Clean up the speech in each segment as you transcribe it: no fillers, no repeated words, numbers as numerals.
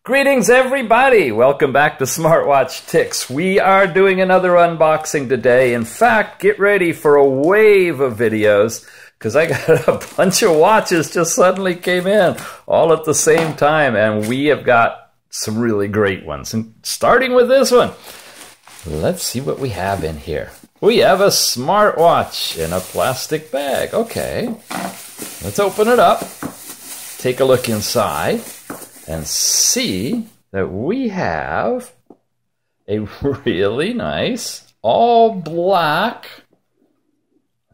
Greetings everybody! Welcome back to Smartwatch Ticks. We are doing another unboxing today. In fact, get ready for a wave of videos because I got a bunch of watches just suddenly came in all at the same time, and we have got some really great ones. And starting with this one, let's see what we have in here. We have a smartwatch in a plastic bag. Okay, let's open it up, take a look inside, and see that we have a really nice all black,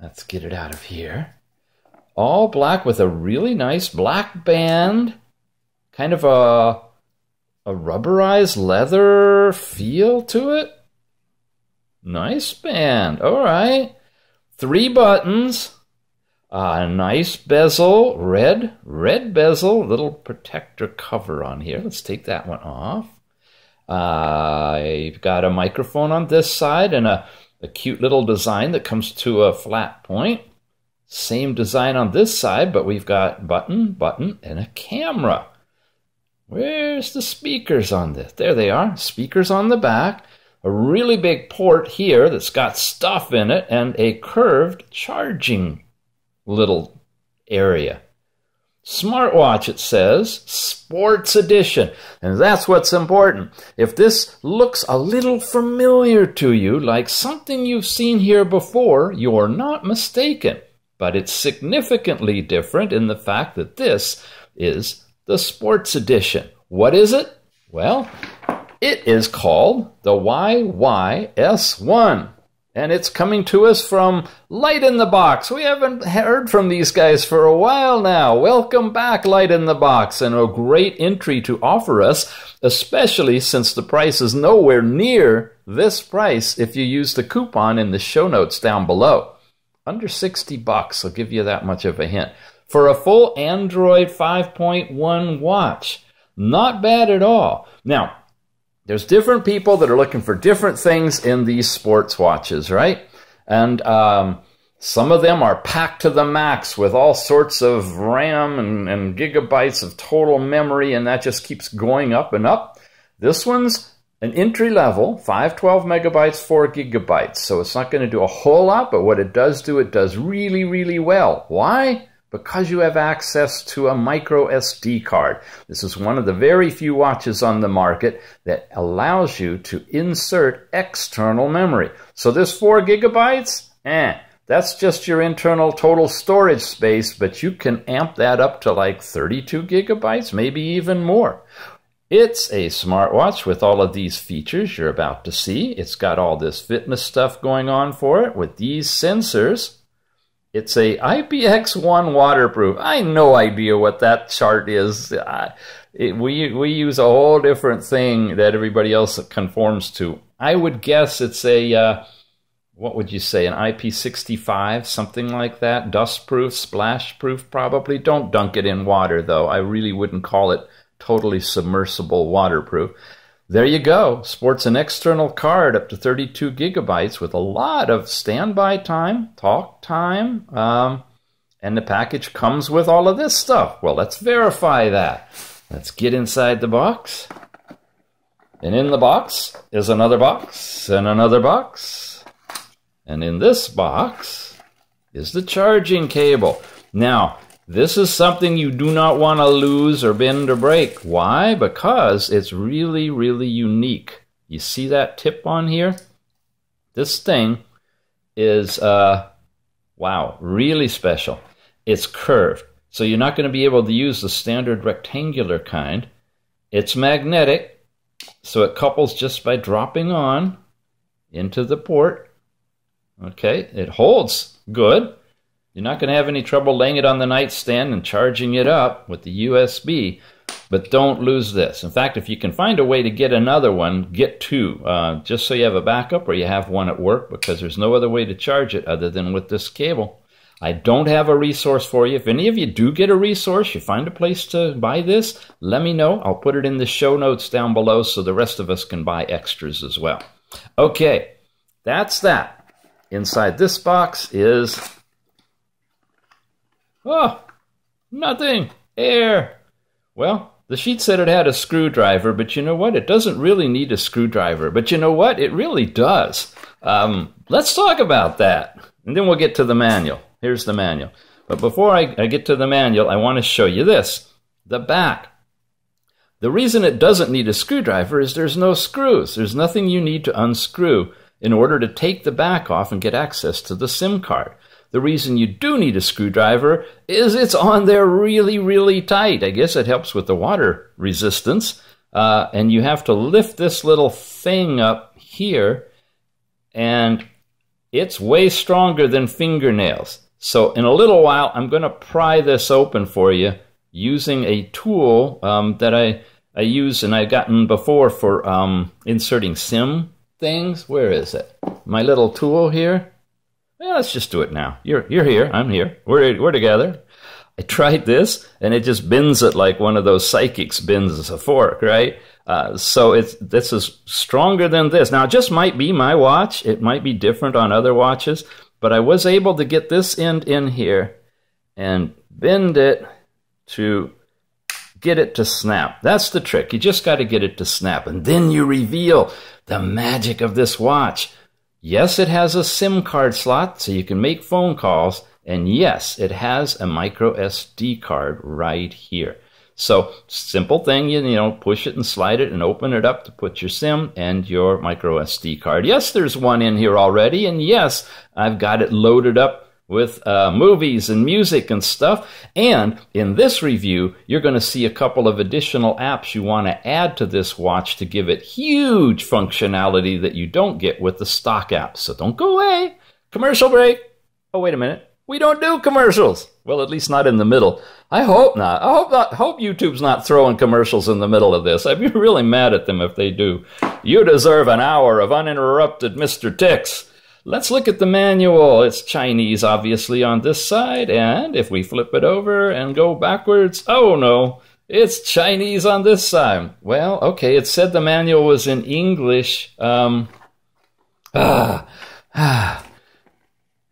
let's get it out of here, all black with a really nice black band, kind of a rubberized leather feel to it. Nice band, all right. 3 buttons. A nice bezel, red bezel, little protector cover on here. Let's take that one off. I've got a microphone on this side and a cute little design that comes to a flat point. Same design on this side, but we've got button, and a camera. Where's the speakers on this? There they are, speakers on the back. A really big port here that's got stuff in it, and a curved charging little area. Smartwatch, it says, Sports Edition. And that's what's important. If this looks a little familiar to you, like something you've seen here before, you're not mistaken. But it's significantly different in the fact that this is the Sports Edition. What is it? Well, it is called the YYS1. And it's coming to us from Light in the Box. We haven't heard from these guys for a while now. Welcome back, Light in the Box, and a great entry to offer us, especially since the price is nowhere near this price if you use the coupon in the show notes down below. Under 60 bucks, I'll give you that much of a hint. For a full Android 5.1 watch. Not bad at all. Now, there's different people that are looking for different things in these sports watches, right? And some of them are packed to the max with all sorts of RAM and gigabytes of total memory, and that just keeps going up and up. This one's an entry level, 512 megabytes, 4 gigabytes. So it's not going to do a whole lot, but what it does really, really well. Why? Because you have access to a microSD card. This is one of the very few watches on the market that allows you to insert external memory. So this 4 gigabytes, that's just your internal total storage space, but you can amp that up to like 32 gigabytes, maybe even more. It's a smartwatch with all of these features you're about to see. It's got all this fitness stuff going on for it with these sensors. It's a IPX1 waterproof. I have no idea what that chart is. We use a whole different thing that everybody else conforms to. I would guess it's a, what would you say, an IP65, something like that. Dustproof, splashproof probably. Don't dunk it in water though. I really wouldn't call it totally submersible waterproof. There you go. Sports an external card up to 32 gigabytes with a lot of standby time, talk time, and the package comes with all of this stuff. Well, let's verify that. Let's get inside the box. And in the box is another box and another box. And in this box is the charging cable. Now, this is something you do not want to lose or bend or break. Why? Because it's really, really unique. You see that tip on here? This thing is, wow, really special. It's curved, so you're not going to be able to use the standard rectangular kind. It's magnetic, so it couples just by dropping on into the port. Okay, it holds good. You're not going to have any trouble laying it on the nightstand and charging it up with the USB, but don't lose this. In fact, if you can find a way to get another one, get 2, just so you have a backup or you have one at work, because there's no other way to charge it other than with this cable. I don't have a resource for you. If any of you do get a resource, you find a place to buy this, let me know. I'll put it in the show notes down below so the rest of us can buy extras as well. Okay, that's that. Inside this box is... oh, nothing. Air. Well, The sheet said it had a screwdriver, but you know what? It doesn't really need a screwdriver. But you know what? It really does. Let's talk about that. And then we'll get to the manual. Here's the manual. But before I get to the manual, I want to show you this. The back. The reason it doesn't need a screwdriver is there's no screws. There's nothing you need to unscrew in order to take the back off and get access to the SIM card. The reason you do need a screwdriver is it's on there really, really tight. I guess it helps with the water resistance. And you have to lift this little thing up here, and it's way stronger than fingernails. So in a little while, I'm going to pry this open for you using a tool that I use and I've gotten before for inserting SIM things. Where is it? My little tool here. Well, let's just do it now. You're here. I'm here. We're together. I tried this, and it just bends it like one of those psychics bends a fork, right? So this is stronger than this. Now, it just might be my watch. It might be different on other watches, but I was able to get this end in here and bend it to get it to snap. That's the trick. You just got to get it to snap, and then you reveal the magic of this watch. Yes, it has a SIM card slot, so you can make phone calls. And yes, it has a microSD card right here. So, simple thing, you know, push it and slide it and open it up to put your SIM and your microSD card. Yes, there's one in here already. And yes, I've got it loaded up with movies and music and stuff. And in this review, you're going to see a couple of additional apps you want to add to this watch to give it huge functionality that you don't get with the stock apps. So don't go away. Commercial break. Oh, wait a minute. We don't do commercials. Well, at least not in the middle. I hope not. I hope YouTube's not throwing commercials in the middle of this. I'd be really mad at them if they do. You deserve an hour of uninterrupted Mr. Ticks. Let's look at the manual. It's Chinese, obviously, on this side. And if we flip it over and go backwards, oh no, it's Chinese on this side. Well, okay, it said the manual was in English.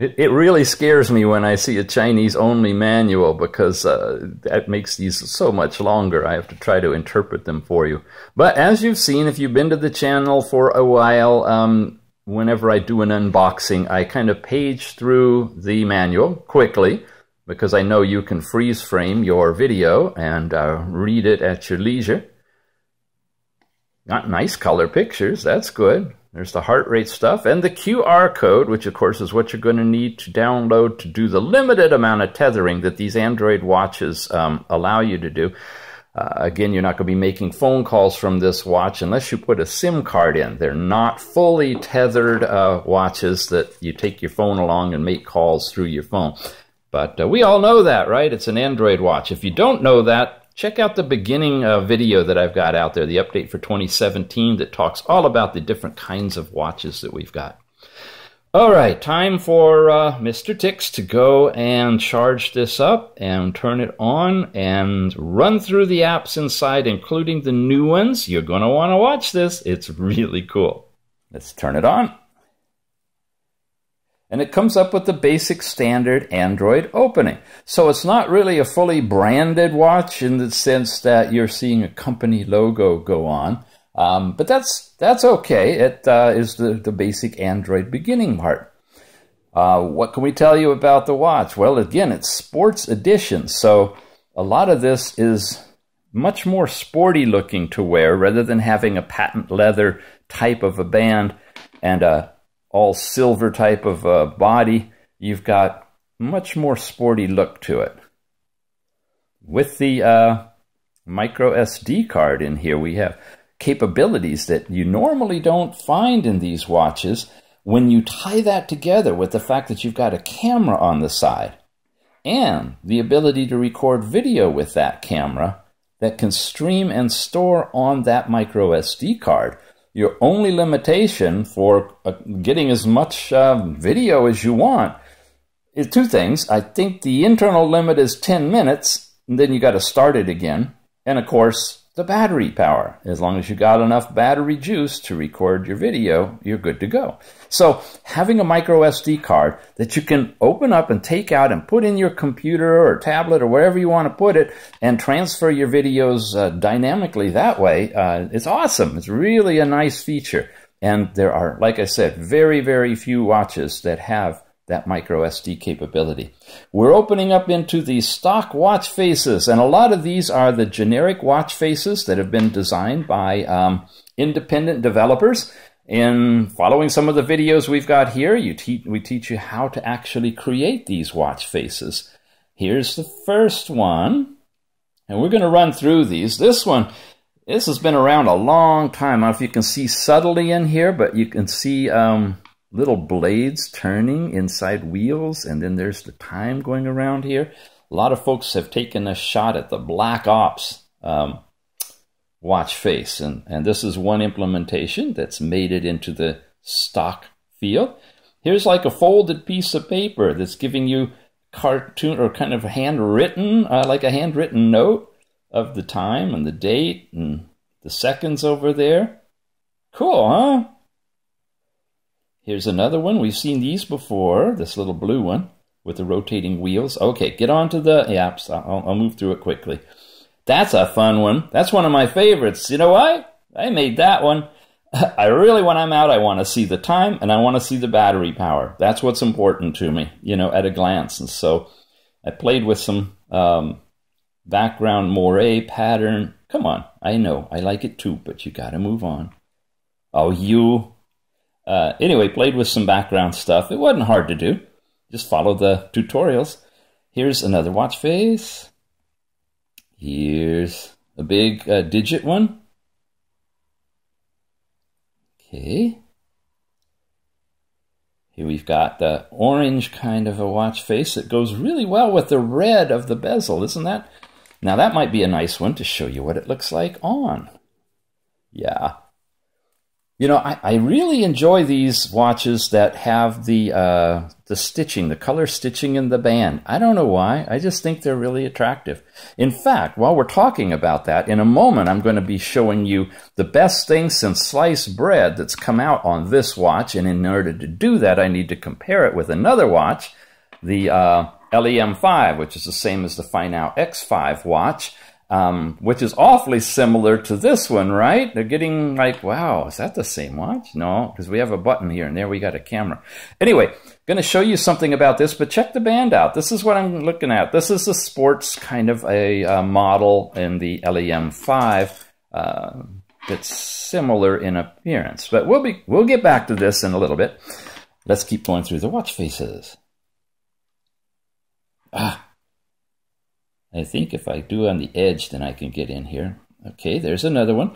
It really scares me when I see a Chinese-only manual because that makes these so much longer. I have to try to interpret them for you. But as you've seen, if you've been to the channel for a while, whenever I do an unboxing, I kind of page through the manual quickly because I know you can freeze frame your video and read it at your leisure. Got nice color pictures, that's good. There's the heart rate stuff and the QR code, which of course is what you're going to need to download to do the limited amount of tethering that these Android watches allow you to do. Again, you're not going to be making phone calls from this watch unless you put a SIM card in. They're not fully tethered watches that you take your phone along and make calls through your phone. But we all know that, right? It's an Android watch. If you don't know that, check out the beginning video that I've got out there, the update for 2017 that talks all about the different kinds of watches that we've got. All right, time for Mr. Ticks to go and charge this up and turn it on and run through the apps inside, including the new ones. You're going to want to watch this. It's really cool. Let's turn it on. And it comes up with the basic standard Android opening. So it's not really a fully branded watch in the sense that you're seeing a company logo go on. But that's okay. It is the basic Android beginning part. What can we tell you about the watch? Well, again, it's sports edition. So a lot of this is much more sporty looking to wear rather than having a patent leather type of a band and a all silver type of body. You've got much more sporty look to it. With the micro SD card in here, we have capabilities that you normally don't find in these watches. When you tie that together with the fact that you've got a camera on the side and the ability to record video with that camera that can stream and store on that micro SD card, your only limitation for getting as much video as you want is two things. I think the internal limit is 10 minutes, and then you got to start it again. And of course, the battery power. As long as you got enough battery juice to record your video, you're good to go. So having a micro SD card that you can open up and take out and put in your computer or tablet or wherever you want to put it and transfer your videos dynamically that way, it's awesome. It's really a nice feature. And there are, like I said, very, very few watches that have that micro SD capability. We're opening up into the stock watch faces, and a lot of these are the generic watch faces that have been designed by independent developers. In following some of the videos we've got here, we teach you how to actually create these watch faces. Here's the first one, and we're going to run through these. This has been around a long time. I don't know if you can see subtly in here, but you can see little blades turning inside wheels, and then there's the time going around here. A lot of folks have taken a shot at the Black Ops watch face, and this is one implementation that's made it into the stock field. Here's like a folded piece of paper that's giving you cartoon or kind of handwritten, like a handwritten note of the time and the date and the seconds over there. Cool, huh? Here's another one. We've seen these before, this little blue one with the rotating wheels. Okay, get on to the apps. I'll move through it quickly. That's a fun one. That's one of my favorites. You know why? I made that one. I really, when I'm out, I want to see the time and I want to see the battery power. That's what's important to me, you know, at a glance. And so I played with some background moire pattern. Come on, I know, I like it too, but you got to move on. Oh, you... Anyway, played with some background stuff. It wasn't hard to do. Just follow the tutorials. Here's another watch face. Here's a big digit one. Okay. Here we've got the orange kind of a watch face that goes really well with the red of the bezel, isn't that? Now that might be a nice one to show you what it looks like on. Yeah. You know, I really enjoy these watches that have the stitching, the color stitching in the band. I don't know why. I just think they're really attractive. In fact, while we're talking about that, in a moment I'm going to be showing you the best thing since sliced bread that's come out on this watch. And in order to do that, I need to compare it with another watch, the LEM5, which is the same as the Finau X5 watch. Which is awfully similar to this one, right? They're getting like, wow, is that the same watch? No, because we have a button here, and there we got a camera. Anyway, going to show you something about this, but check the band out. This is what I'm looking at. This is a sports kind of a model in the LEM5 that's similar in appearance. But we'll get back to this in a little bit. Let's keep going through the watch faces. I think if I do on the edge, then I can get in here. Okay, there's another one.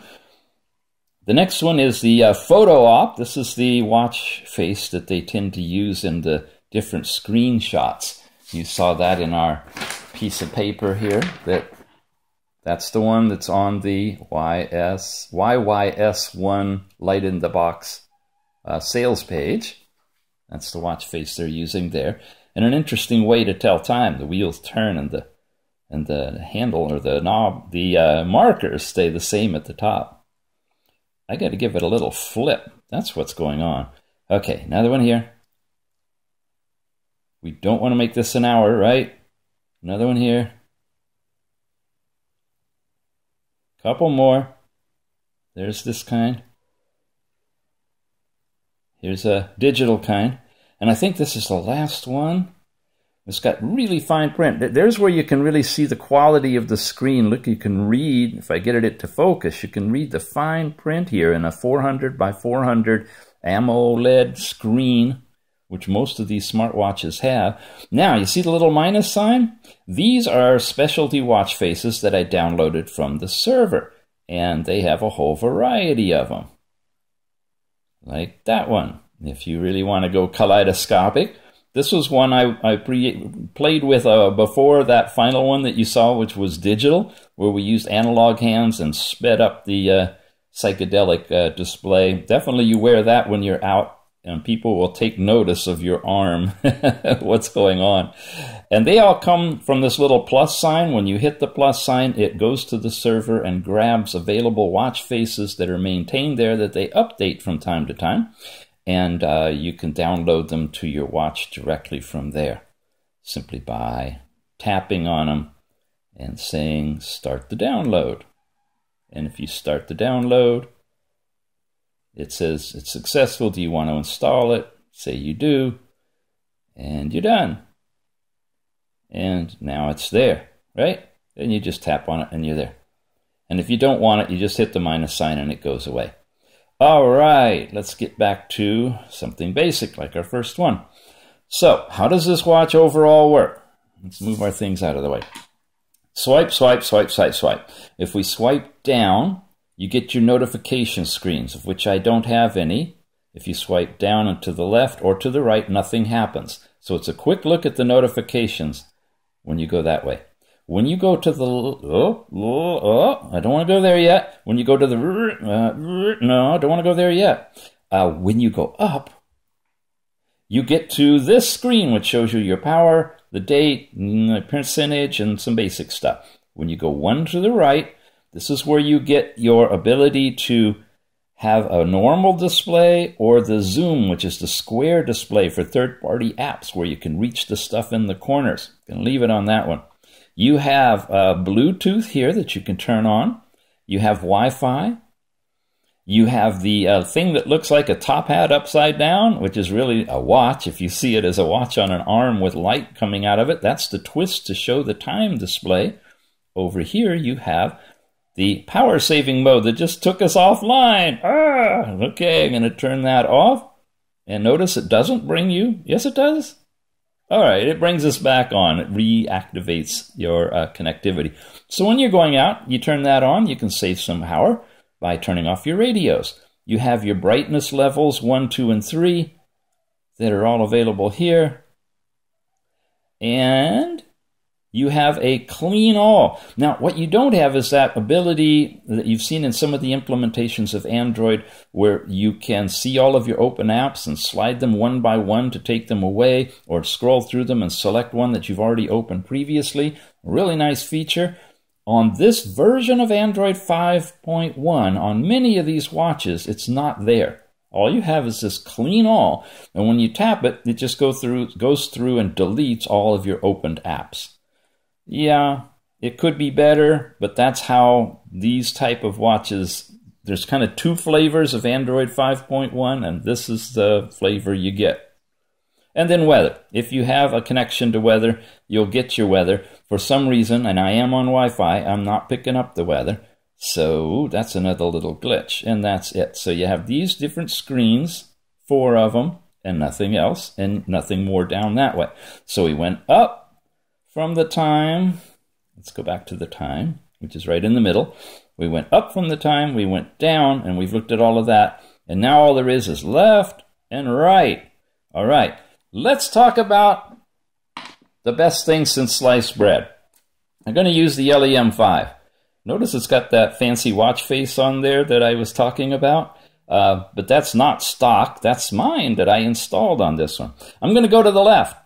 The next one is the photo op. This is the watch face that they tend to use in the different screenshots. You saw that in our piece of paper here. That's the one that's on the YYS1 Light in the Box sales page. That's the watch face they're using there. And an interesting way to tell time. The wheels turn and the handle or the knob, the markers stay the same at the top. I got to give it a little flip. That's what's going on. Okay, another one here. We don't want to make this an hour, right? Another one here. Couple more. There's this kind. Here's a digital kind. And I think this is the last one. It's got really fine print. There's where you can really see the quality of the screen. Look, you can read, if I get it to focus, you can read the fine print here in a 400 by 400 AMOLED screen, which most of these smartwatches have. Now, you see the little minus sign? These are specialty watch faces that I downloaded from the server, and they have a whole variety of them. Like that one. If you really want to go kaleidoscopic, this was one I played with before that final one that you saw, which was digital, where we used analog hands and sped up the psychedelic display. Definitely you wear that when you're out and people will take notice of your arm, what's going on. And they all come from this little plus sign. When you hit the plus sign, it goes to the server and grabs available watch faces that are maintained there that they update from time to time. And you can download them to your watch directly from there, simply by tapping on them and saying, start the download. And if you start the download, it says it's successful. Do you want to install it? Say you do. And you're done. And now it's there, right? And you just tap on it and you're there. And if you don't want it, you just hit the minus sign and it goes away. All right, let's get back to something basic like our first one. So how does this watch overall work? Let's move our things out of the way. Swipe, swipe, swipe, swipe, swipe. If we swipe down, you get your notification screens, of which I don't have any. If you swipe down and to the left or to the right, nothing happens. So it's a quick look at the notifications when you go that way. When you go to the, I don't want to go there yet. When you go to the, no, I don't want to go there yet. When you go up, you get to this screen, which shows you your power, the date, the percentage, and some basic stuff. When you go one to the right, this is where you get your ability to have a normal display or the zoom, which is the square display for third-party apps where you can reach the stuff in the corners. I'm going to leave it on that one. You have Bluetooth here that you can turn on. You have Wi-Fi. You have the thing that looks like a top hat upside down, which is really a watch. If you see it as a watch on an arm with light coming out of it, that's the twist to show the time display. Over here you have the power saving mode that just took us offline. Okay, I'm going to turn that off. And notice it doesn't bring you. Yes, it does. All right, it brings us back on. It reactivates your connectivity. So when you're going out, you turn that on. You can save some power by turning off your radios. You have your brightness levels 1, 2, and 3 that are all available here. And you have a clean all. Now, what you don't have is that ability that you've seen in some of the implementations of Android where you can see all of your open apps and slide them one by one to take them away or scroll through them and select one that you've already opened previously. Really nice feature. On this version of Android 5.1, on many of these watches, it's not there. All you have is this clean all, and when you tap it, it just goes through and deletes all of your opened apps. Yeah, it could be better, but that's how these type of watches, there's kind of two flavors of Android 5.1, and this is the flavor you get. And then weather. If you have a connection to weather, you'll get your weather. For some reason, and I am on Wi-Fi, I'm not picking up the weather. So that's another little glitch, and that's it. So you have these different screens, 4 of them, and nothing else, and nothing more down that way. So we went up from the time. Let's go back to the time, which is right in the middle. We went up from the time, we went down, and we've looked at all of that. And now all there is left and right. All right. Let's talk about the best thing since sliced bread. I'm going to use the LEM5. Notice it's got that fancy watch face on there that I was talking about, but that's not stock. That's mine that I installed on this one. I'm going to go to the left.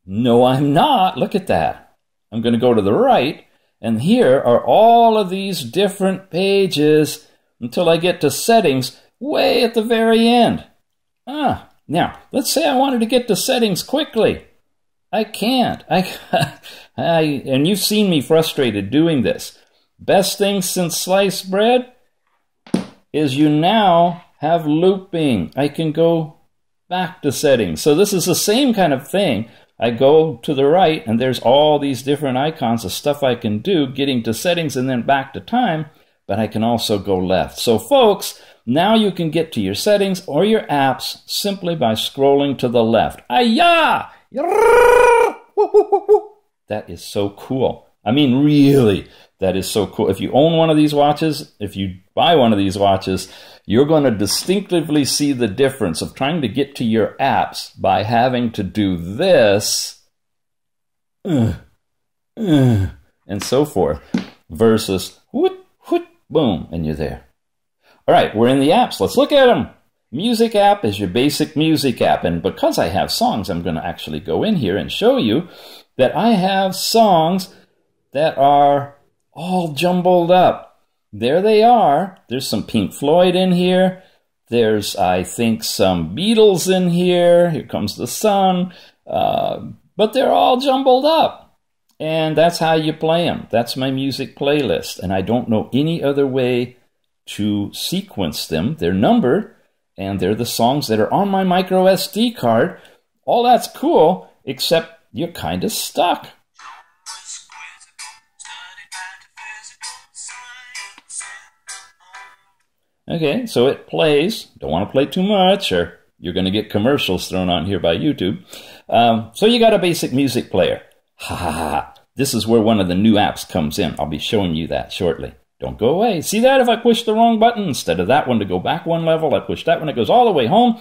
No, I'm not. Look at that. I'm going to go to the right, and here are all of these different pages until I get to settings way at the very end. Now, let's say I wanted to get to settings quickly. I can't. And you've seen me frustrated doing this. Best thing since sliced bread is you now have looping. I can go back to settings. So this is the same kind of thing. I go to the right, and there's all these different icons of stuff I can do, getting to settings and then back to time, but I can also go left. So folks, now you can get to your settings or your apps simply by scrolling to the left. Ayah! That is so cool. I mean, really, that is so cool. If you own one of these watches, if you buy one of these watches, you're going to distinctively see the difference of trying to get to your apps by having to do this, and so forth, versus whoop, whoop, boom, and you're there. All right, we're in the apps. Let's look at them. Music app is your basic music app. And because I have songs, I'm going to actually go in here and show you that I have songs that are all jumbled up. There they are. There's some Pink Floyd in here. There's, I think, some Beatles in here. Here Comes the Sun. But they're all jumbled up. And that's how you play them. That's my music playlist. And I don't know any other way to sequence them. They're numbered, and they're the songs that are on my microSD card. All that's cool, except you're kind of stuck. Okay, so it plays. Don't want to play too much, or you're going to get commercials thrown on here by YouTube. So you got a basic music player. Ha ha ha. This is where one of the new apps comes in. I'll be showing you that shortly. Don't go away. See that? If I push the wrong button, instead of that one to go back one level, I push that one, it goes all the way home.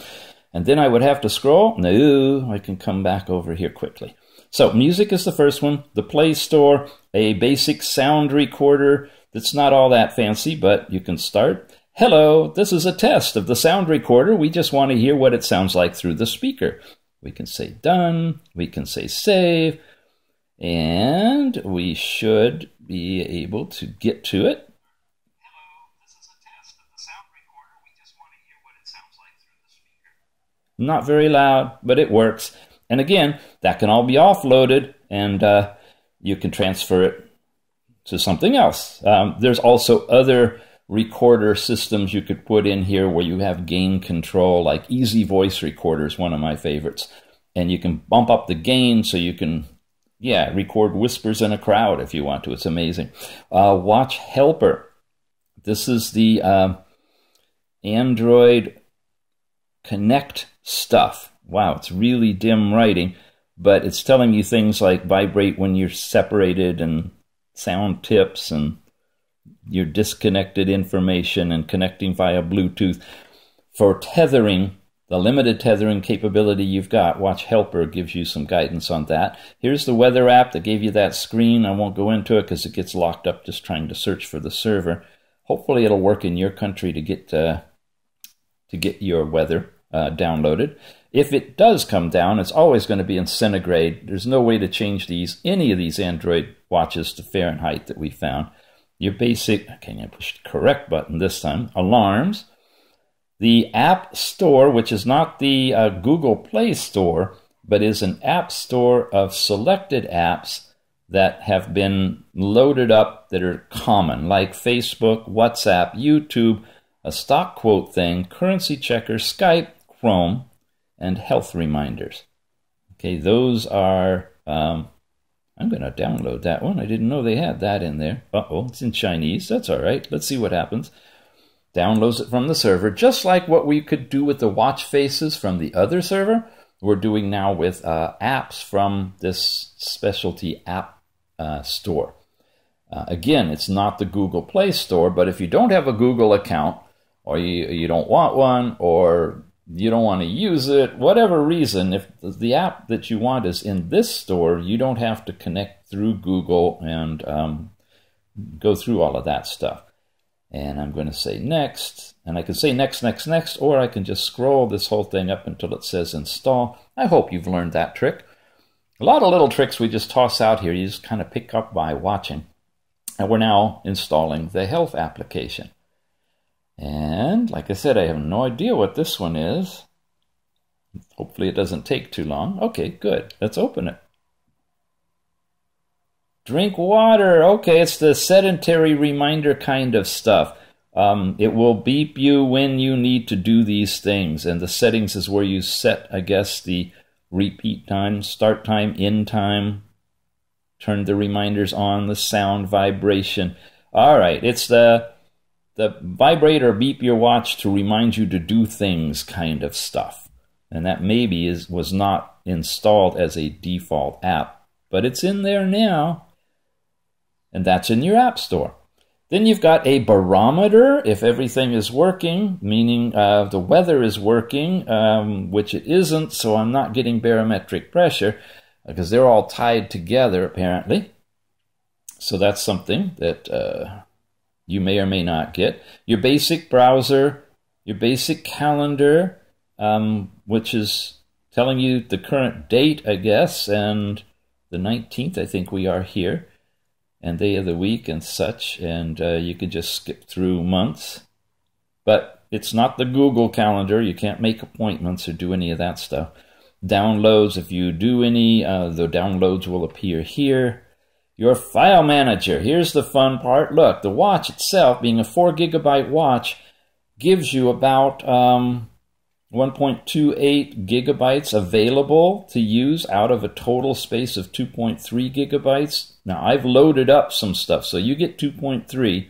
And then I would have to scroll. No, I can come back over here quickly. So music is the first one. The Play Store, a basic sound recorder that's not all that fancy, but you can start. Hello, this is a test of the sound recorder. We just want to hear what it sounds like through the speaker. We can say done. We can say save. And we should be able to get to it. Hello, this is a test of the sound recorder. We just want to hear what it sounds like through the speaker. Not very loud, but it works. And again, that can all be offloaded, and you can transfer it to something else. There's also other recorder systems you could put in here where you have gain control, like Easy Voice Recorder is one of my favorites. And you can bump up the gain so you can, record whispers in a crowd if you want to. It's amazing. Watch Helper. This is the Android Connect stuff. Wow, it's really dim writing, but it's telling you things like vibrate when you're separated and sound tips and your disconnected information and connecting via Bluetooth. For tethering, the limited tethering capability you've got, Watch Helper gives you some guidance on that. Here's the weather app that gave you that screen. I won't go into it because it gets locked up just trying to search for the server. Hopefully it'll work in your country to get your weather downloaded. If it does come down, it's always going to be in centigrade. There's no way to change any of these Android watches to Fahrenheit that we found. Your basic, okay, I pushed the correct button this time, alarms. The App Store, which is not the Google Play Store, but is an app store of selected apps that have been loaded up that are common, like Facebook, WhatsApp, YouTube, a stock quote thing, currency checker, Skype, Chrome, and health reminders. Okay, those are, I'm going to download that one. I didn't know they had that in there. Uh-oh, it's in Chinese. That's all right. Let's see what happens. Downloads it from the server, just like what we could do with the watch faces from the other server. We're doing now with apps from this specialty app store. Again, it's not the Google Play Store, but if you don't have a Google account, or you don't want one, or you don't want to use it, whatever reason, if the app that you want is in this store, you don't have to connect through Google and go through all of that stuff. And I'm going to say next, and I can say next, next, next, or I can just scroll this whole thing up until it says install. I hope you've learned that trick. A lot of little tricks we just toss out here, you just kind of pick up by watching. And we're now installing the health application. And like I said, I have no idea what this one is. Hopefully it doesn't take too long. Okay, good. Let's open it. Drink water. Okay, it's the sedentary reminder kind of stuff. It will beep you when you need to do these things. And the settings is where you set, I guess, the repeat time, start time, end time. Turn the reminders on, the sound, vibration. All right, it's the vibrate or beep your watch to remind you to do things kind of stuff. And that maybe was not installed as a default app, but it's in there now. And that's in your app store. Then you've got a barometer, if everything is working, meaning the weather is working, which it isn't, so I'm not getting barometric pressure, because they're all tied together, apparently. So that's something that you may or may not get. Your basic browser, your basic calendar, which is telling you the current date, I guess, and the 19th, I think we are here, and day of the week and such, and you can just skip through months. But it's not the Google Calendar. You can't make appointments or do any of that stuff. Downloads, if you do any, the downloads will appear here. Your file manager, here's the fun part. Look, the watch itself, being a 4 gigabyte watch, gives you about 1.28 gigabytes available to use out of a total space of 2.3 gigabytes. Now, I've loaded up some stuff, so you get 2.3.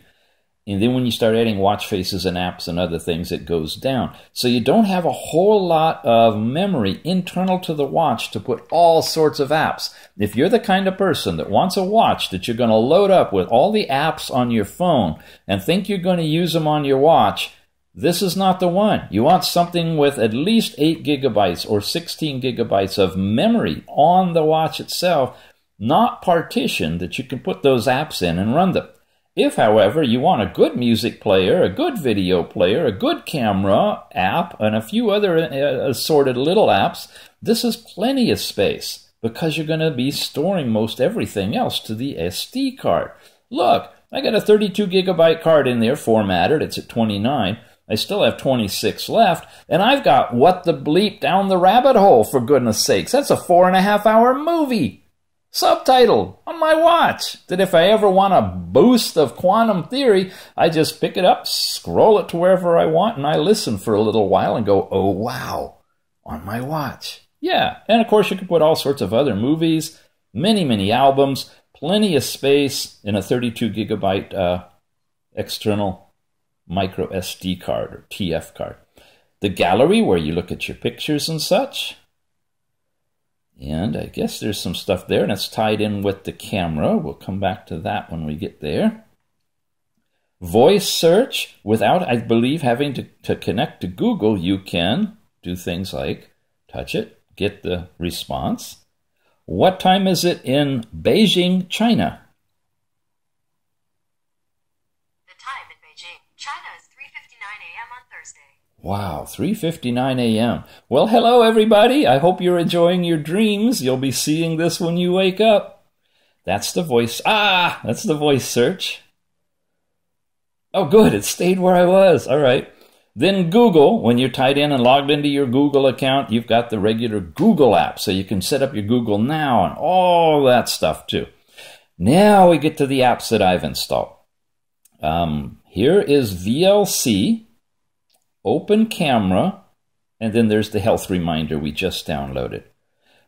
And then when you start adding watch faces and apps and other things, it goes down. So you don't have a whole lot of memory internal to the watch to put all sorts of apps. If you're the kind of person that wants a watch that you're going to load up with all the apps on your phone and think you're going to use them on your watch, this is not the one. You want something with at least 8 gigabytes or 16 gigabytes of memory on the watch itself, not partitioned, that you can put those apps in and run them. If, however, you want a good music player, a good video player, a good camera app, and a few other assorted little apps, this is plenty of space because you're going to be storing most everything else to the SD card. Look, I got a 32 gigabyte card in there formatted. It's at 29. I still have 26 left, and I've got What the Bleep Down the Rabbit Hole, for goodness sakes. That's a 4.5-hour movie. Subtitled on my watch, that if I ever want a boost of quantum theory, I just pick it up, scroll it to wherever I want, and I listen for a little while and go, oh wow, on my watch. Yeah, and of course you can put all sorts of other movies, many albums, plenty of space in a 32 gigabyte external microSD card or TF card. The gallery, where you look at your pictures and such. And I guess there's some stuff there, and it's tied in with the camera. We'll come back to that when we get there. Voice search, without, I believe, having to connect to Google, you can do things like touch it, get the response. What time is it in Beijing, China? The time in Beijing, China is 3:59 a.m. on Thursday. Wow, 3:59 a.m. Well, hello, everybody. I hope you're enjoying your dreams. You'll be seeing this when you wake up. That's the voice. That's the voice search. Oh, good. It stayed where I was. All right. Then Google, when you're tied in and logged into your Google account, you've got the regular Google app, so you can set up your Google Now and all that stuff, too. Now we get to the apps that I've installed. Here is VLC. Open camera, and then there's the health reminder we just downloaded.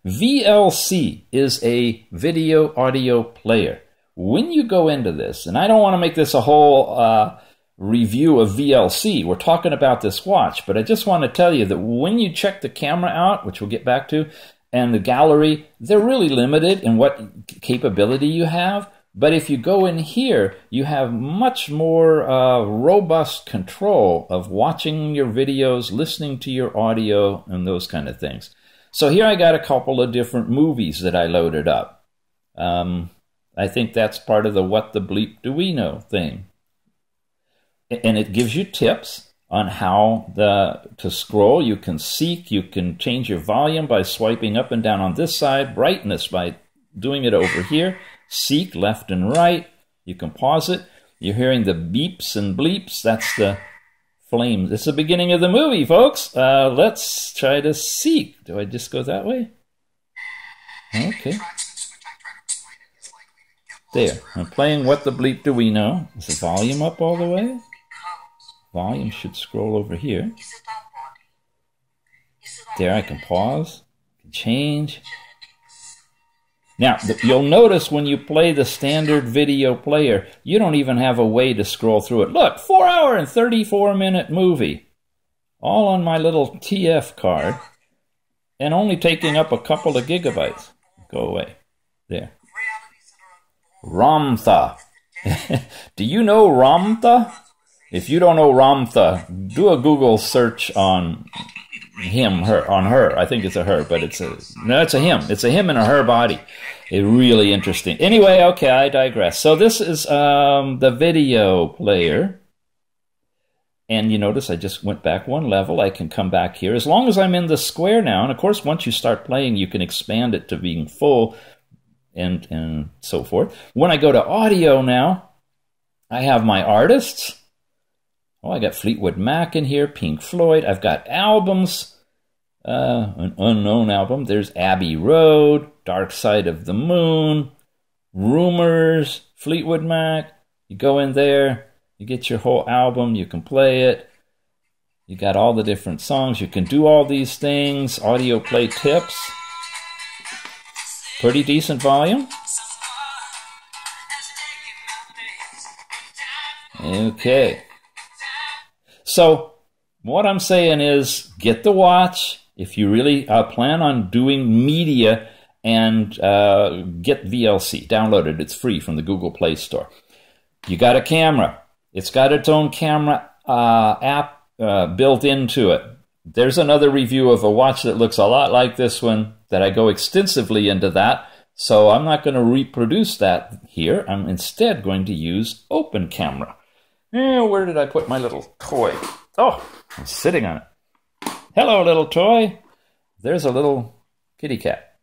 VLC is a video audio player. When you go into this, and I don't want to make this a whole review of VLC, we're talking about this watch, but I just want to tell you that when you check the camera out, which we'll get back to, and the gallery, they're really limited in what capability you have. But if you go in here, you have much more robust control of watching your videos, listening to your audio, and those kind of things. So here I got a couple of different movies that I loaded up. I think that's part of the what the bleep do we know thing. And it gives you tips on how to scroll. You can seek, you can change your volume by swiping up and down on this side, brightness by doing it over here. Seek left and right. You can pause it. You're hearing the beeps and bleeps. That's the flames. It's the beginning of the movie, folks. Let's try to seek. Do I just go that way? Okay. There. I'm playing What the Bleep Do We Know. Is the volume up all the way? Volume should scroll over here. There, I can pause. Change. Now, you'll notice when you play the standard video player, you don't even have a way to scroll through it. Look, 4-hour and 34-minute movie. All on my little TF card. And only taking up a couple of gigabytes. Go away. There. Ramtha. Do you know Ramtha? If you don't know Ramtha, do a Google search on him, her, on her. I think it's a her, but it's a him. It's a him and a her body. It's really interesting. Anyway, okay, I digress. So this is the video player. And you notice I just went back one level. I can come back here. As long as I'm in the square now, and of course once you start playing you can expand it to being full and so forth. When I go to audio now, I have my artists. Oh, I got Fleetwood Mac in here, Pink Floyd. I've got albums, an unknown album. There's Abbey Road, Dark Side of the Moon, Rumors, Fleetwood Mac. You go in there, you get your whole album, you can play it. You got all the different songs. You can do all these things. Audio play tips. Pretty decent volume. Okay. So what I'm saying is get the watch if you really plan on doing media, and get VLC. Download it. It's free from the Google Play Store. You got a camera. It's got its own camera app built into it. There's another review of a watch that looks a lot like this one that I go extensively into that. So I'm not going to reproduce that here. I'm instead going to use Open Camera. Where did I put my little toy? Oh, I'm sitting on it. Hello, little toy. There's a little kitty cat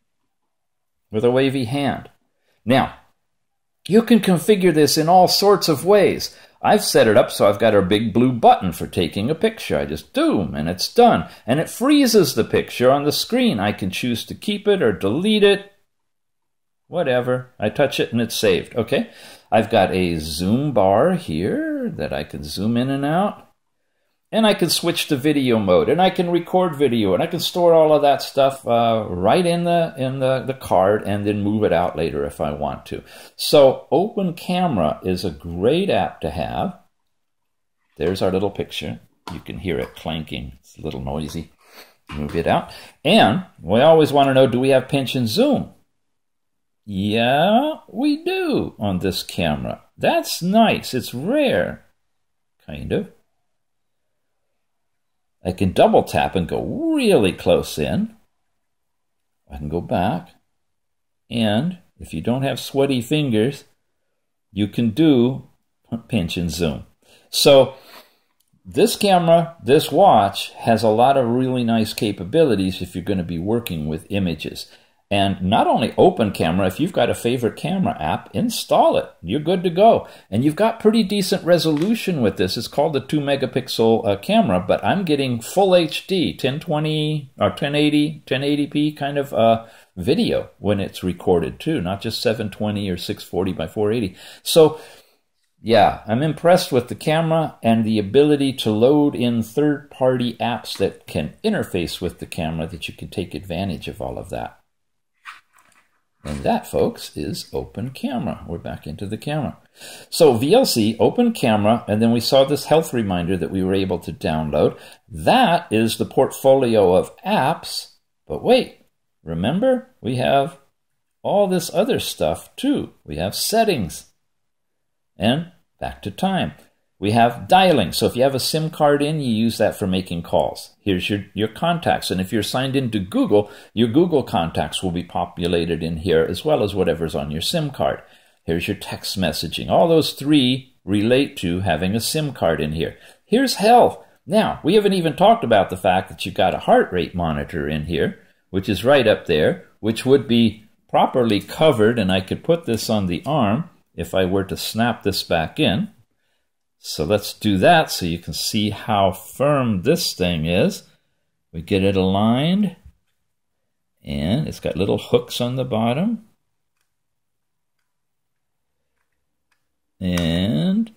with a wavy hand. Now, you can configure this in all sorts of ways. I've set it up so I've got a big blue button for taking a picture. I just doom, and it's done. And it freezes the picture on the screen. I can choose to keep it or delete it. Whatever. I touch it and it's saved. Okay. I've got a zoom bar here that I can zoom in and out. And I can switch to video mode, and I can record video, and I can store all of that stuff right in the card and then move it out later if I want to. So Open Camera is a great app to have. There's our little picture. You can hear it clanking. It's a little noisy. Move it out. And we always want to know, do we have pinch and zoom? Yeah, we do on this camera. That's nice. It's rare, kind of. I can double tap and go really close in. I can go back. And if you don't have sweaty fingers, you can do pinch and zoom. So this camera, this watch, has a lot of really nice capabilities if you're going to be working with images. And not only Open Camera, if you've got a favorite camera app, install it. You're good to go. And you've got pretty decent resolution with this. It's called the 2-megapixel camera, but I'm getting full HD, 1020 or 1080, 1080p kind of video when it's recorded too, not just 720 or 640 by 480. So yeah, I'm impressed with the camera and the ability to load in third-party apps that can interface with the camera, that you can take advantage of all of that. And that, folks, is Open Camera. We're back into the camera. So VLC, Open Camera, and then we saw this health reminder that we were able to download. That is the portfolio of apps. But wait, remember, we have all this other stuff too. We have settings. And back to time. We have dialing. So if you have a SIM card in, you use that for making calls. Here's your contacts. And if you're signed into Google, your Google contacts will be populated in here as well as whatever's on your SIM card. Here's your text messaging. All those three relate to having a SIM card in here. Here's health. Now, we haven't even talked about the fact that you've got a heart rate monitor in here, which is right up there, which would be properly covered. And I could put this on the arm if I were to snap this back in. So let's do that so you can see how firm this thing is. We get it aligned, and it's got little hooks on the bottom. And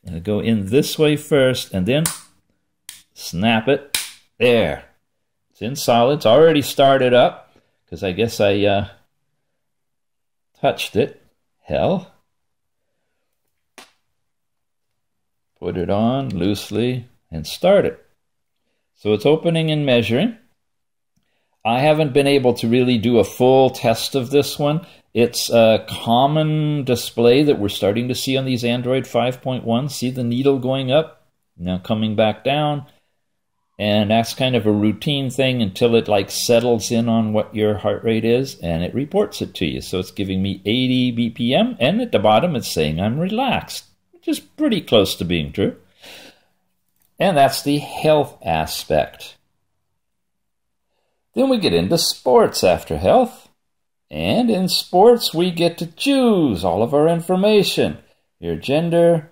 it'll go in this way first, and then snap it. There. It's in solid. It's already started up, because I guess I touched it. Hell. Put it on loosely and start it. So it's opening and measuring. I haven't been able to really do a full test of this one. It's a common display that we're starting to see on these Android 5.1. See the needle going up, now coming back down. And that's kind of a routine thing until it like settles in on what your heart rate is, and it reports it to you. So it's giving me 80 BPM, and at the bottom it's saying I'm relaxed, which is pretty close to being true. And that's the health aspect. Then we get into sports after health. And in sports, we get to choose all of our information. Your gender,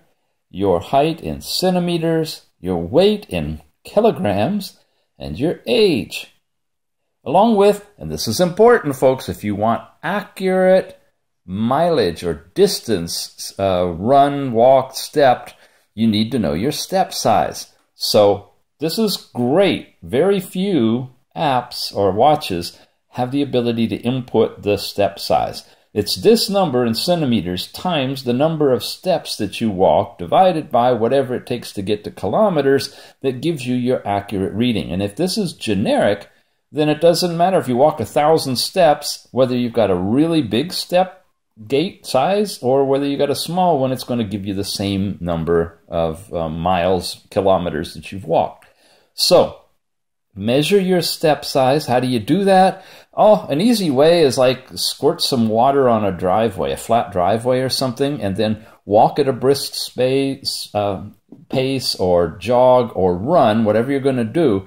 your height in centimeters, your weight in kilograms, and your age. Along with, and this is important, folks, if you want accurate mileage or distance, run, walked, stepped, you need to know your step size. So this is great. Very few apps or watches have the ability to input the step size. It's this number in centimeters times the number of steps that you walk divided by whatever it takes to get to kilometers that gives you your accurate reading. And if this is generic, then it doesn't matter if you walk 1,000 steps, whether you've got a really big step gate size or whether you got a small one, it's going to give you the same number of miles, kilometers that you've walked. So measure your step size. How do you do that? Oh, an easy way is like squirt some water on a driveway, a flat driveway or something, and then walk at a brisk pace or jog or run, whatever you're going to do,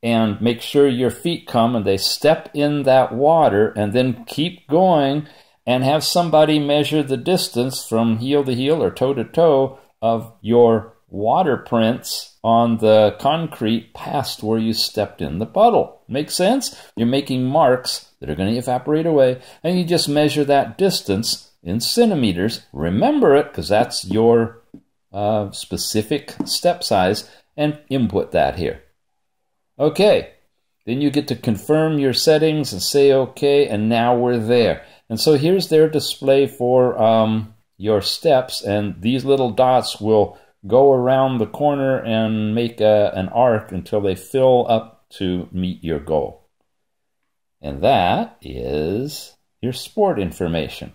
and make sure your feet come and they step in that water, and then keep going and have somebody measure the distance from heel to heel or toe to toe of your water prints on the concrete past where you stepped in the puddle. Make sense? You're making marks that are going to evaporate away, and you just measure that distance in centimeters. Remember it, because that's your specific step size, and input that here. Okay, then you get to confirm your settings and say okay, and now we're there. And so here's their display for your steps, and these little dots will go around the corner and make an arc until they fill up to meet your goal. And that is your sport information.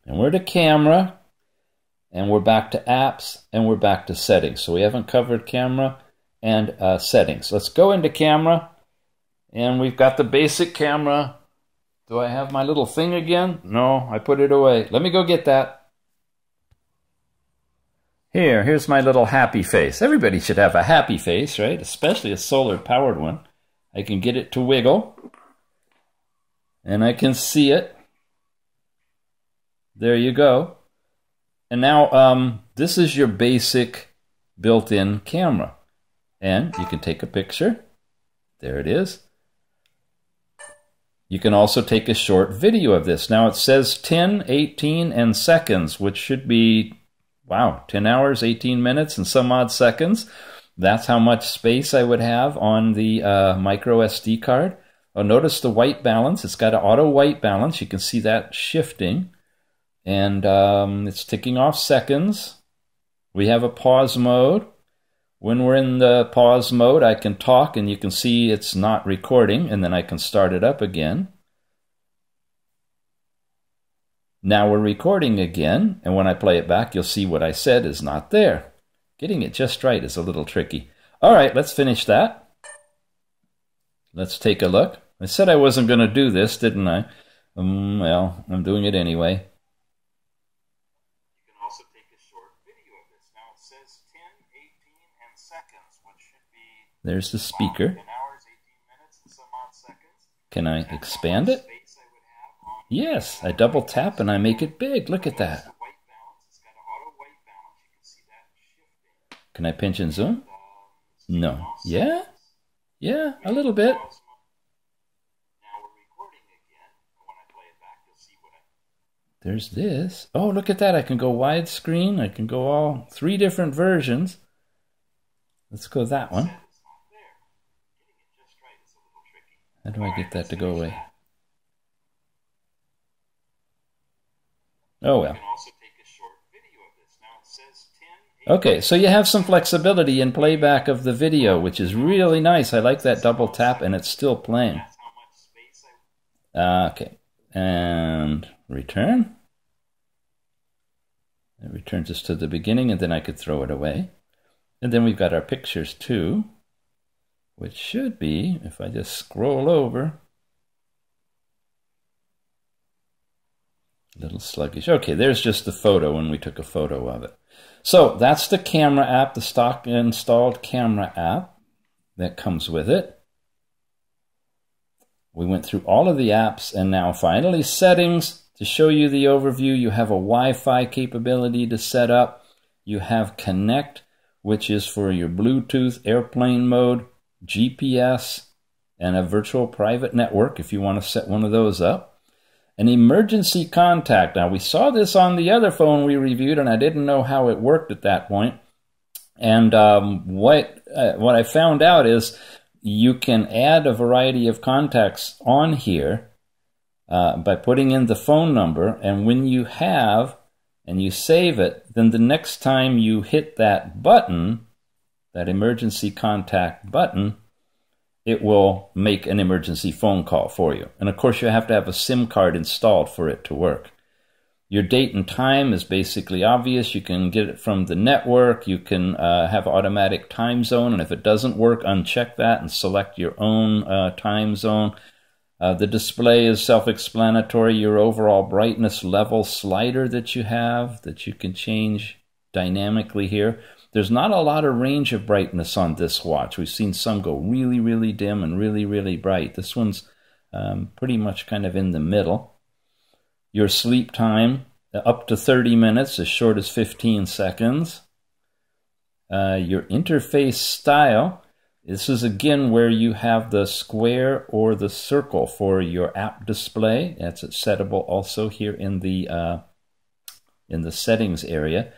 And we're to camera, and we're back to apps, and we're back to settings. So we haven't covered camera and settings. Let's go into camera, and we've got the basic camera. Do I have my little thing again? No, I put it away. Let me go get that. Here's my little happy face. Everybody should have a happy face, right? Especially a solar-powered one. I can get it to wiggle, and I can see it. There you go. And now this is your basic built-in camera. And you can take a picture. There it is. You can also take a short video of this. Now it says 10, 18, and seconds, which should be, wow, 10 hours, 18 minutes, and some odd seconds. That's how much space I would have on the micro SD card. Oh, notice the white balance. It's got an auto white balance. You can see that shifting. And it's ticking off seconds. We have a pause mode. When we're in the pause mode, I can talk, and you can see it's not recording, and then I can start it up again. Now we're recording again, and when I play it back, you'll see what I said is not there. Getting it just right is a little tricky. All right, let's finish that. Let's take a look. I said I wasn't going to do this, didn't I? Well, I'm doing it anyway. There's the speaker. Can I expand it? Yes, I double tap and I make it big. Look at that. Can I pinch and zoom? No. Yeah? Yeah, a little bit. There's this. Oh, look at that. I can go widescreen. I can go all 3 different versions. Let's go that one. How do I get that to go away? Oh well. Okay, so you have some flexibility in playback of the video, which is really nice. I like that double tap and it's still playing. Okay, and return. It returns us to the beginning, and then I could throw it away. And then we've got our pictures too, which should be, if I just scroll over, a little sluggish. Okay, there's just the photo when we took a photo of it. So that's the camera app, the stock installed camera app that comes with it. We went through all of the apps, and now finally settings. To show you the overview, you have a Wi-Fi capability to set up. You have Connect, which is for your Bluetooth, airplane mode, GPS, and a virtual private network if you want to set one of those up. An emergency contact. Now, we saw this on the other phone we reviewed, and I didn't know how it worked at that point. And what I found out is you can add a variety of contacts on here by putting in the phone number, and when you have and you save it, then the next time you hit that button, that emergency contact button, it will make an emergency phone call for you. And of course, you have to have a SIM card installed for it to work. Your date and time is basically obvious. You can get it from the network. You can have automatic time zone, and if it doesn't work, uncheck that and select your own time zone. The display is self-explanatory. Your overall brightness level slider that you have that you can change dynamically here. There's not a lot of range of brightness on this watch. We've seen some go really, really dim and really, really bright. This one's pretty much kind of in the middle. Your sleep time, up to 30 minutes, as short as 15 seconds. Your interface style. This is again where you have the square or the circle for your app display. That's settable also here in the settings area.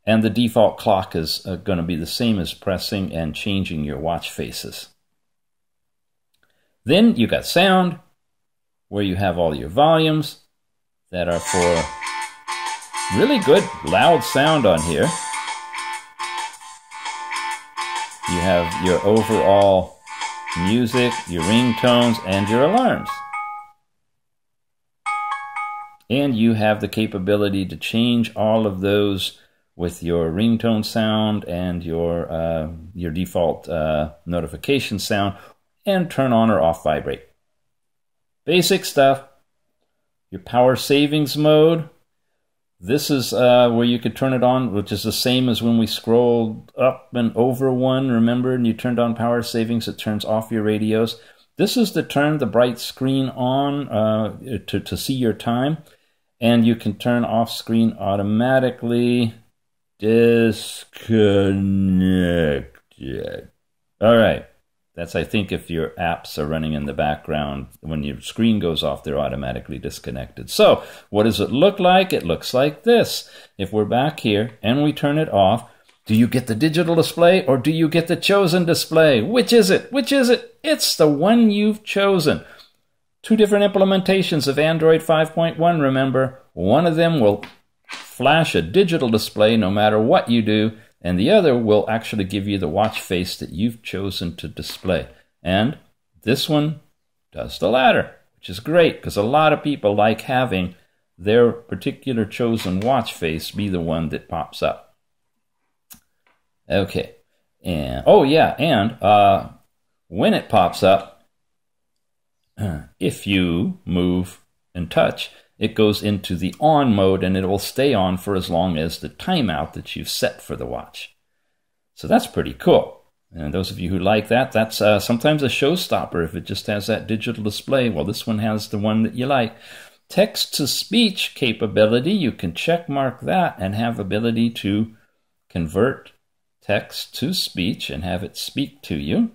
And the default clock is going to be the same as pressing and changing your watch faces. Then you got sound, where you have all your volumes that are for really good loud sound on here. You have your overall music, your ringtones, and your alarms. And you have the capability to change all of those with your ringtone sound and your default notification sound, and turn on or off vibrate. Basic stuff. Your power savings mode. This is where you could turn it on, which is the same as when we scrolled up and over one, remember, and you turned on power savings, it turns off your radios. This is to turn the bright screen on to see your time, and you can turn off screen automatically. Disconnected. All right. That's, I think, if your apps are running in the background. When your screen goes off, they're automatically disconnected. So, what does it look like? It looks like this. If we're back here and we turn it off, do you get the digital display or do you get the chosen display? Which is it? Which is it? It's the one you've chosen. Two different implementations of Android 5.1, remember. One of them will flash a digital display no matter what you do, and the other will actually give you the watch face that you've chosen to display. And this one does the latter, which is great because a lot of people like having their particular chosen watch face be the one that pops up. Okay. And oh yeah, and when it pops up, if you move and touch, it goes into the on mode, and it will stay on for as long as the timeout that you've set for the watch. So that's pretty cool. And those of you who like that, that's sometimes a showstopper if it just has that digital display. Well, this one has the one that you like. Text-to-speech capability, you can check mark that and have ability to convert text to speech and have it speak to you.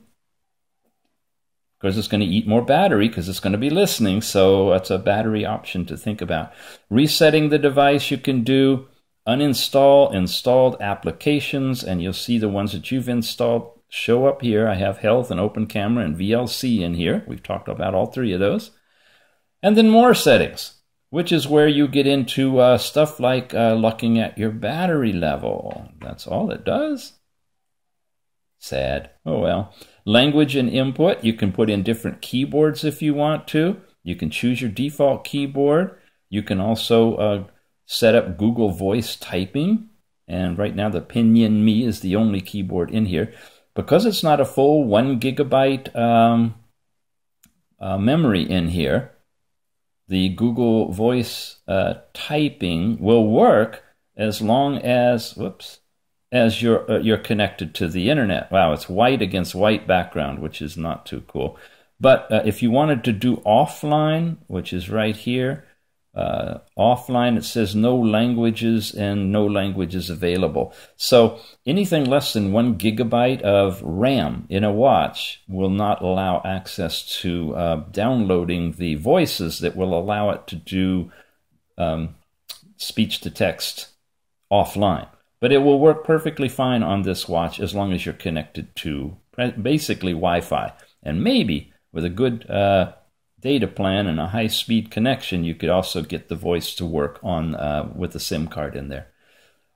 Of course, it's going to eat more battery because it's going to be listening, so that's a battery option to think about. Resetting the device, you can do uninstall installed applications, and you'll see the ones that you've installed show up here. I have Health and Open Camera and VLC in here. We've talked about all three of those. And then more settings, which is where you get into stuff like looking at your battery level. That's all it does. Sad. Oh well. Language and input, you can put in different keyboards if you want to. You can choose your default keyboard. You can also set up Google Voice typing. And right now the Pinyin Me is the only keyboard in here. Because it's not a full 1 gigabyte memory in here, the Google Voice typing will work as long as, whoops, as you're connected to the internet. Wow, it's white against white background, which is not too cool. But if you wanted to do offline, which is right here, offline, it says no languages and no languages available. So anything less than 1 gigabyte of RAM in a watch will not allow access to downloading the voices that will allow it to do speech to text offline. But it will work perfectly fine on this watch as long as you're connected to basically Wi-Fi. And maybe with a good data plan and a high-speed connection, you could also get the voice to work on with a SIM card in there.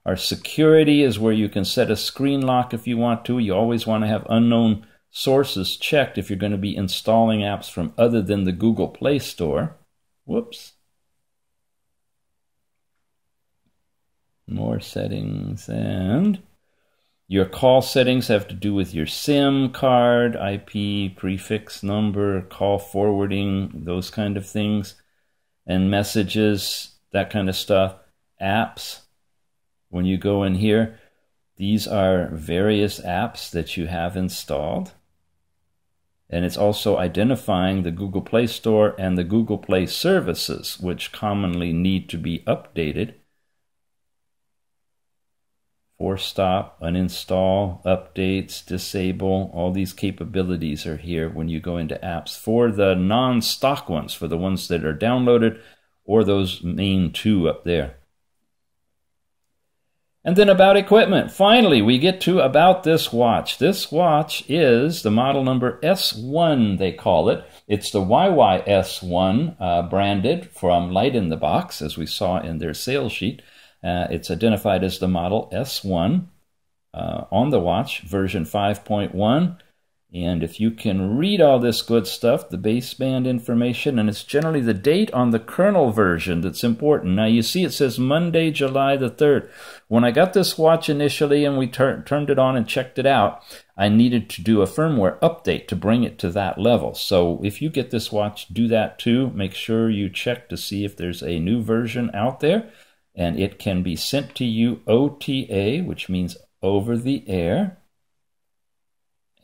Our security is where you can set a screen lock if you want to. You always want to have unknown sources checked if you're going to be installing apps from other than the Google Play Store. Whoops. More settings, and your call settings have to do with your SIM card, IP, prefix number, call forwarding, those kind of things, and messages, that kind of stuff. Apps, when you go in here, these are various apps that you have installed. And it's also identifying the Google Play Store and the Google Play services, which commonly need to be updated. Force stop, uninstall, updates, disable, all these capabilities are here when you go into apps for the non-stock ones, for the ones that are downloaded, or those main two up there. And then about equipment. Finally, we get to about this watch. This watch is the model number S1, they call it. It's the YYS1 branded from Light in the Box, as we saw in their sales sheet. It's identified as the model S1 on the watch, version 5.1. And if you can read all this good stuff, the baseband information, and it's generally the date on the kernel version that's important. Now you see it says Monday, July the 3rd. When I got this watch initially and we turned it on and checked it out, I needed to do a firmware update to bring it to that level. So if you get this watch, do that too. Make sure you check to see if there's a new version out there. And it can be sent to you OTA, which means over the air.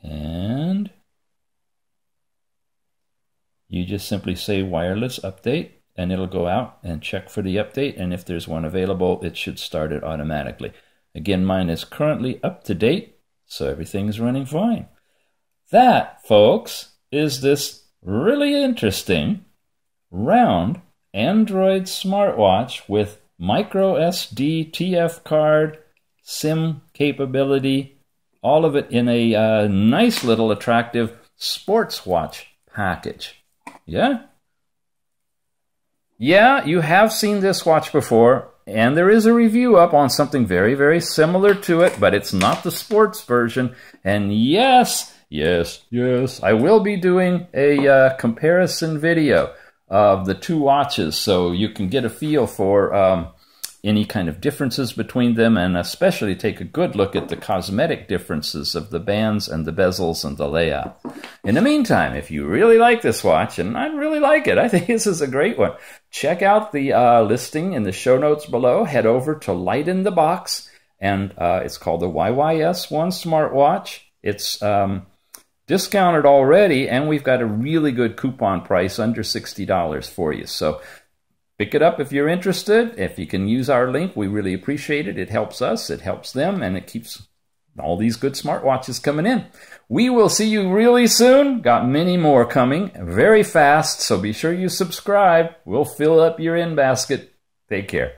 And you just simply say wireless update, and it'll go out and check for the update. And if there's one available, it should start it automatically. Again, mine is currently up to date, so everything's running fine. That, folks, is this really interesting round Android smartwatch with microSD, TF card, SIM capability, all of it in a nice little attractive sports watch package. Yeah? Yeah, you have seen this watch before, and there is a review up on something very, very similar to it, but it's not the sports version. And yes, I will be doing a comparison video of the two watches, so you can get a feel for any kind of differences between them, and especially take a good look at the cosmetic differences of the bands and the bezels and the layout. In the meantime, if you really like this watch, and I really like it, I think this is a great one, check out the listing in the show notes below. Head over to Light in the Box, and it's called the YYS1 smartwatch. It's discounted already, and we've got a really good coupon price, under $60 for you. So pick it up if you're interested. If you can use our link, we really appreciate it. It helps us, it helps them, and it keeps all these good smartwatches coming in. We will see you really soon. Got many more coming very fast, so be sure you subscribe. We'll fill up your in basket. Take care.